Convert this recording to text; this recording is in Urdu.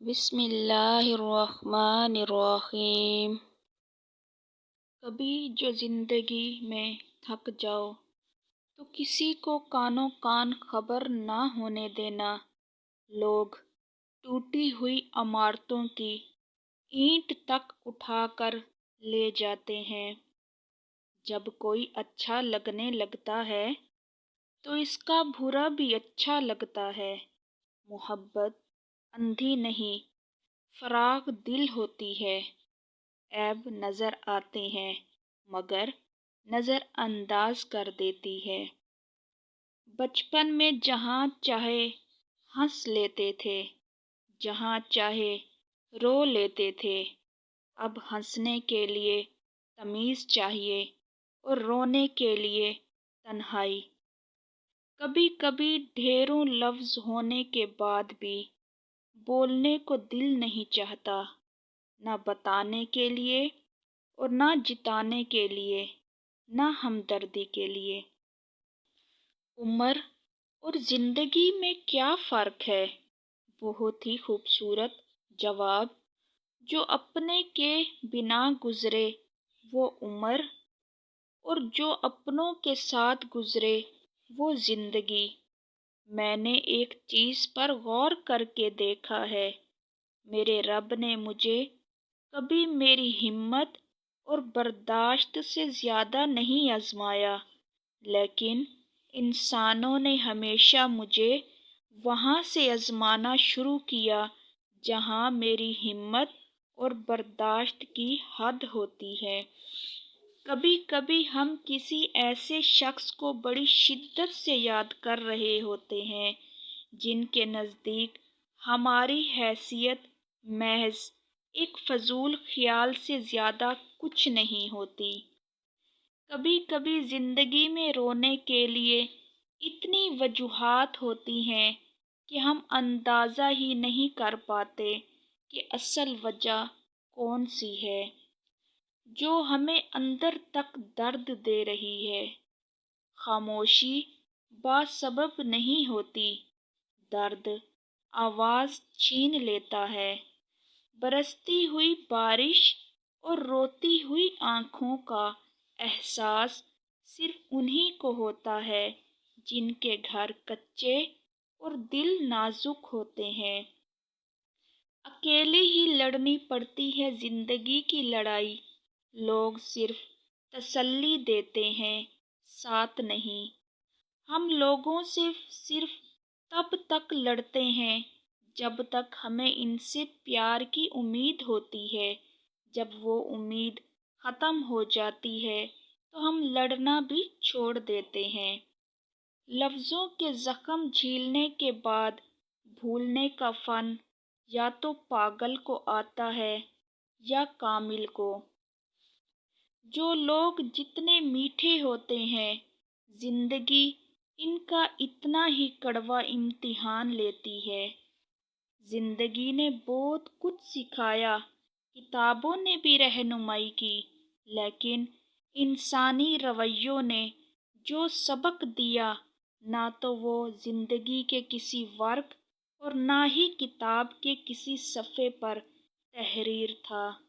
بسم اللہ الرحمن الرحیم۔ کبھی جو زندگی میں تھک جاؤ تو کسی کو کانوں کان خبر نہ ہونے دینا۔ لوگ ٹوٹی ہوئی عمارتوں کی اینٹ تک اٹھا کر لے جاتے ہیں۔ جب کوئی اچھا لگنے لگتا ہے تو اس کا برا بھی اچھا لگتا ہے۔ محبت اندھی نہیں، فراخ دل ہوتی ہے۔ عیب نظر آتے ہیں مگر نظر انداز کر دیتی ہے۔ بچپن میں جہاں چاہے ہنس لیتے تھے، جہاں چاہے رو لیتے تھے۔ اب ہنسنے کے لیے تمیز چاہیے اور رونے کے لیے تنہائی۔ کبھی کبھی ڈھیروں لفظ ہونے کے بعد بھی بولنے کو دل نہیں چاہتا، نہ بتانے کے لیے اور نہ جتانے کے لیے، نہ ہمدردی کے لیے۔ عمر اور زندگی میں کیا فرق ہے؟ بہت ہی خوبصورت جواب۔ جو اپنے کے بنا گزرے وہ عمر، اور جو اپنوں کے ساتھ گزرے وہ زندگی۔ میں نے ایک چیز پر غور کر کے دیکھا ہے، میرے رب نے مجھے کبھی میری ہمت اور برداشت سے زیادہ نہیں آزمایا، لیکن انسانوں نے ہمیشہ مجھے وہاں سے آزمانا شروع کیا جہاں میری ہمت اور برداشت کی حد ہوتی ہے۔ کبھی کبھی ہم کسی ایسے شخص کو بڑی شدت سے یاد کر رہے ہوتے ہیں جن کے نزدیک ہماری حیثیت محض ایک فضول خیال سے زیادہ کچھ نہیں ہوتی۔ کبھی کبھی زندگی میں رونے کے لیے اتنی وجوہات ہوتی ہیں کہ ہم اندازہ ہی نہیں کر پاتے کہ اصل وجہ کون سی ہے جو ہمیں اندر تک درد دے رہی ہے۔ خاموشی باسبب نہیں ہوتی، درد آواز چھین لیتا ہے۔ برستی ہوئی بارش اور روتی ہوئی آنکھوں کا احساس صرف انہی کو ہوتا ہے جن کے گھر کچے اور دل نازک ہوتے ہیں۔ اکیلے ہی لڑنی پڑتی ہے زندگی کی لڑائی۔ لوگ صرف تسلی دیتے ہیں، ساتھ نہیں۔ ہم لوگوں سے صرف تب تک لڑتے ہیں جب تک ہمیں ان سے پیار کی امید ہوتی ہے۔ جب وہ امید ختم ہو جاتی ہے تو ہم لڑنا بھی چھوڑ دیتے ہیں۔ لفظوں کے زخم جھیلنے کے بعد بھولنے کا فن یا تو پاگل کو آتا ہے یا کامل کو۔ جو لوگ جتنے میٹھے ہوتے ہیں، زندگی ان کا اتنا ہی کڑوا امتحان لیتی ہے۔ زندگی نے بہت کچھ سکھایا، کتابوں نے بھی رہنمائی کی، لیکن انسانی رویوں نے جو سبق دیا نہ تو وہ زندگی کے کسی ورق اور نہ ہی کتاب کے کسی صفحے پر تحریر تھا۔